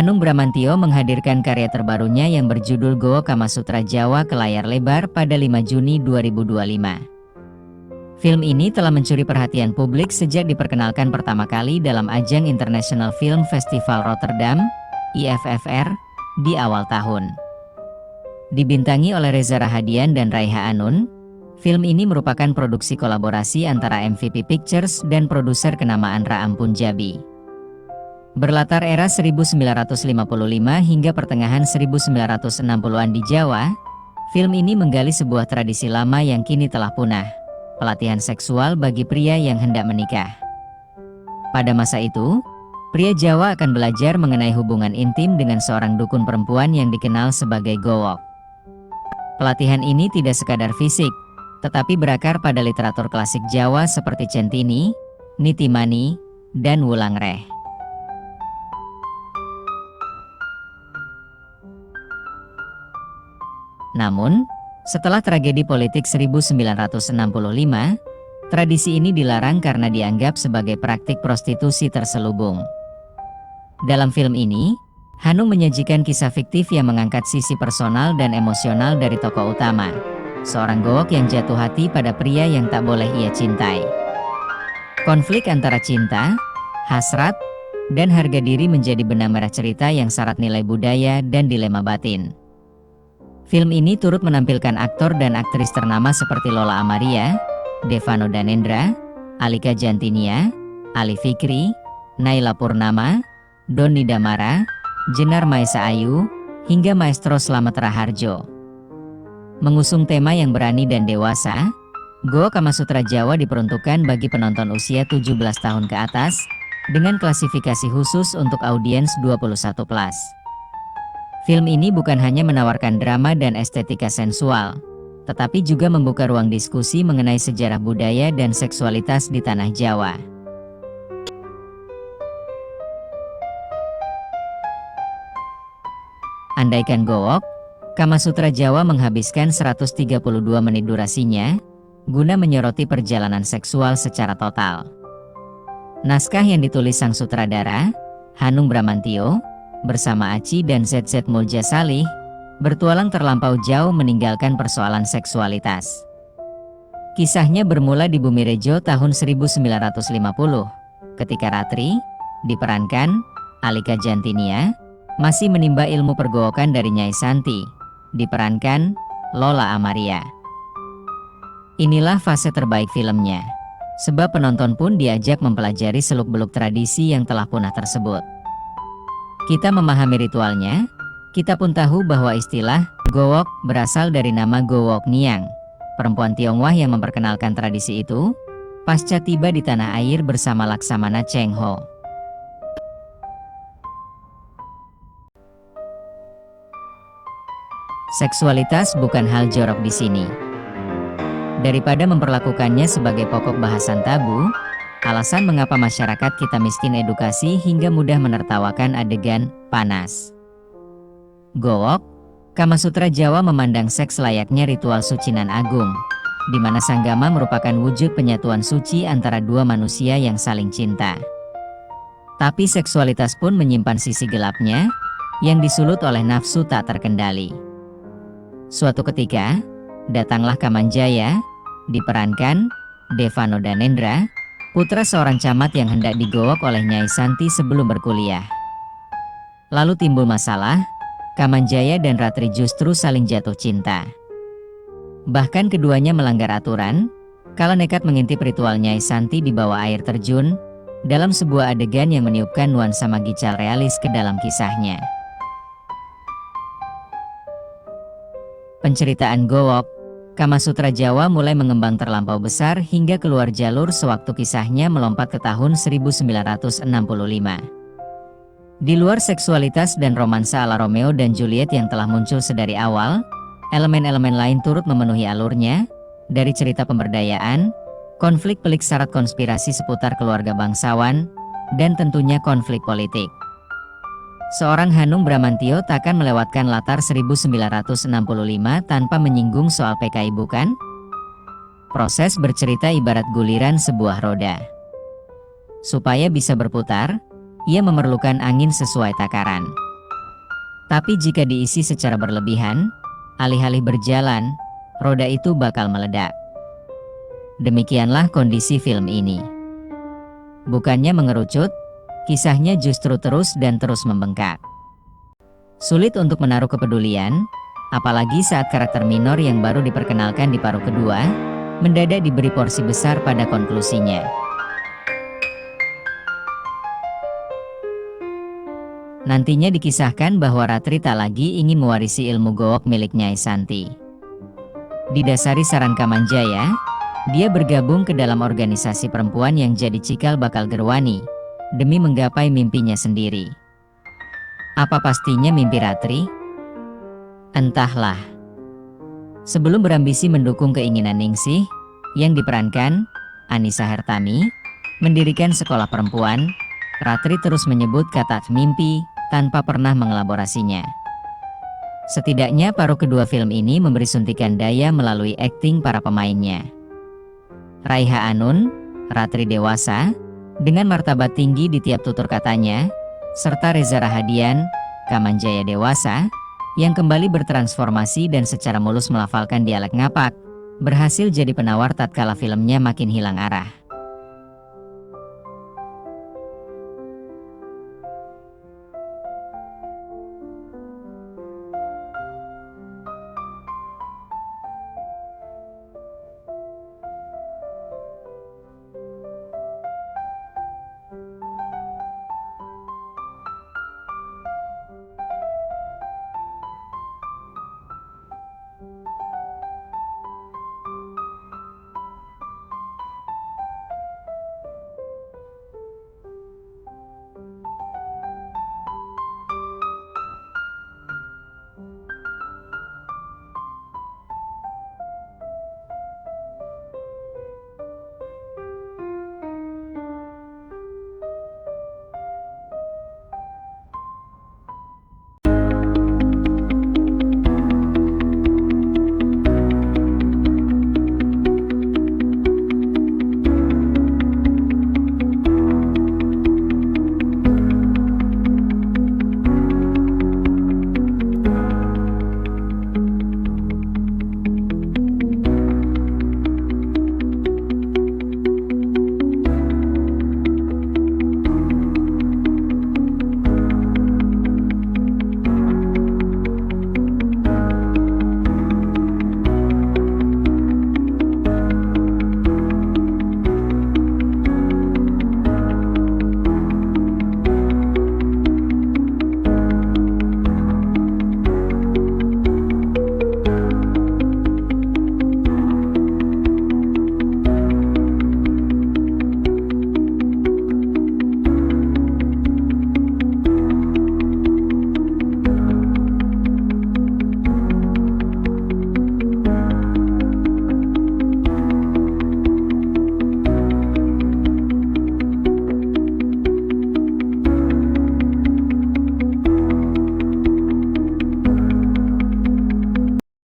Hanung Bramantyo menghadirkan karya terbarunya yang berjudul Gowok Kamasutra Jawa ke layar lebar pada 5 Juni 2025. Film ini telah mencuri perhatian publik sejak diperkenalkan pertama kali dalam ajang International Film Festival Rotterdam, IFFR, di awal tahun. Dibintangi oleh Reza Rahadian dan Raiha Anun, film ini merupakan produksi kolaborasi antara MVP Pictures dan produser kenamaan Raam Punjabi. Berlatar era 1955 hingga pertengahan 1960-an di Jawa, film ini menggali sebuah tradisi lama yang kini telah punah, pelatihan seksual bagi pria yang hendak menikah. Pada masa itu, pria Jawa akan belajar mengenai hubungan intim dengan seorang dukun perempuan yang dikenal sebagai Gowok. Pelatihan ini tidak sekadar fisik, tetapi berakar pada literatur klasik Jawa seperti Centini, Nitimani, dan Wulangreh. Namun, setelah tragedi politik 1965, tradisi ini dilarang karena dianggap sebagai praktik prostitusi terselubung. Dalam film ini, Hanung menyajikan kisah fiktif yang mengangkat sisi personal dan emosional dari tokoh utama, seorang gowok yang jatuh hati pada pria yang tak boleh ia cintai. Konflik antara cinta, hasrat, dan harga diri menjadi benang merah cerita yang syarat nilai budaya dan dilema batin. Film ini turut menampilkan aktor dan aktris ternama seperti Lola Amaria, Devano Danendra, Alika Jantinia, Ali Fikri, Naila Purnama, Doni Damara, Jenar Maesa Ayu, hingga Maestro Slamet Raharjo. Mengusung tema yang berani dan dewasa, Gowok Kamasutra Jawa diperuntukkan bagi penonton usia 17 tahun ke atas, dengan klasifikasi khusus untuk audiens 21+. Film ini bukan hanya menawarkan drama dan estetika sensual, tetapi juga membuka ruang diskusi mengenai sejarah budaya dan seksualitas di tanah Jawa. Andaikan Gowok Kamasutra Jawa menghabiskan 132 menit durasinya, guna menyoroti perjalanan seksual secara total. Naskah yang ditulis sang sutradara, Hanung Bramantyo, bersama Aci dan ZZ Mulja Salih, bertualang terlampau jauh meninggalkan persoalan seksualitas. Kisahnya bermula di Bumirejo tahun 1950, ketika Ratri, diperankan Alika Jantinia, masih menimba ilmu pergowokan dari Nyai Santi, diperankan Lola Amaria. Inilah fase terbaik filmnya, sebab penonton pun diajak mempelajari seluk-beluk tradisi yang telah punah tersebut. Kita memahami ritualnya, kita pun tahu bahwa istilah Gowok berasal dari nama Gowok Niang, perempuan Tionghoa yang memperkenalkan tradisi itu, pasca tiba di tanah air bersama Laksamana Cheng Ho. Seksualitas bukan hal jorok di sini. Daripada memperlakukannya sebagai pokok bahasan tabu, alasan mengapa masyarakat kita miskin edukasi hingga mudah menertawakan adegan panas. Gowok Kamasutra Jawa memandang seks layaknya ritual suci nan agung, di mana sanggama merupakan wujud penyatuan suci antara dua manusia yang saling cinta. Tapi seksualitas pun menyimpan sisi gelapnya, yang disulut oleh nafsu tak terkendali. Suatu ketika, datanglah Kamanjaya, diperankan Devano Danendra, putra seorang camat yang hendak digowok oleh Nyai Santi sebelum berkuliah. Lalu timbul masalah, Kamanjaya dan Ratri justru saling jatuh cinta. Bahkan keduanya melanggar aturan, kala nekat mengintip ritual Nyai Santi di bawah air terjun, dalam sebuah adegan yang meniupkan nuansa magical realis ke dalam kisahnya. Penceritaan Gowok Kamasutra Jawa mulai mengembang terlampau besar hingga keluar jalur sewaktu kisahnya melompat ke tahun 1965. Di luar seksualitas dan romansa ala Romeo dan Juliet yang telah muncul sedari awal, elemen-elemen lain turut memenuhi alurnya, dari cerita pemberdayaan, konflik pelik syarat konspirasi seputar keluarga bangsawan, dan tentunya konflik politik. Seorang Hanung Bramantyo takkan melewatkan latar 1965 tanpa menyinggung soal PKI bukan? Proses bercerita ibarat guliran sebuah roda. Supaya bisa berputar, ia memerlukan angin sesuai takaran. Tapi jika diisi secara berlebihan, alih-alih berjalan, roda itu bakal meledak. Demikianlah kondisi film ini. Bukannya mengerucut, kisahnya justru terus dan terus membengkak. Sulit untuk menaruh kepedulian, apalagi saat karakter minor yang baru diperkenalkan di paruh kedua, mendadak diberi porsi besar pada konklusinya. Nantinya dikisahkan bahwa Ratri tak lagi ingin mewarisi ilmu gowok milik Nyai Santi. Didasari saran Kamanjaya, dia bergabung ke dalam organisasi perempuan yang jadi cikal bakal Gerwani, demi menggapai mimpinya sendiri. Apa pastinya mimpi Ratri? Entahlah. Sebelum berambisi mendukung keinginan Ningsih, yang diperankan Anissa Hertami, mendirikan sekolah perempuan, Ratri terus menyebut kata mimpi, tanpa pernah mengelaborasinya. Setidaknya paruh kedua film ini memberi suntikan daya melalui akting para pemainnya. Raiha Anun, Ratri dewasa, dengan martabat tinggi di tiap tutur katanya, serta Reza Rahadian, Kamanjaya dewasa, yang kembali bertransformasi dan secara mulus melafalkan dialek ngapak, berhasil jadi penawar tatkala filmnya makin hilang arah.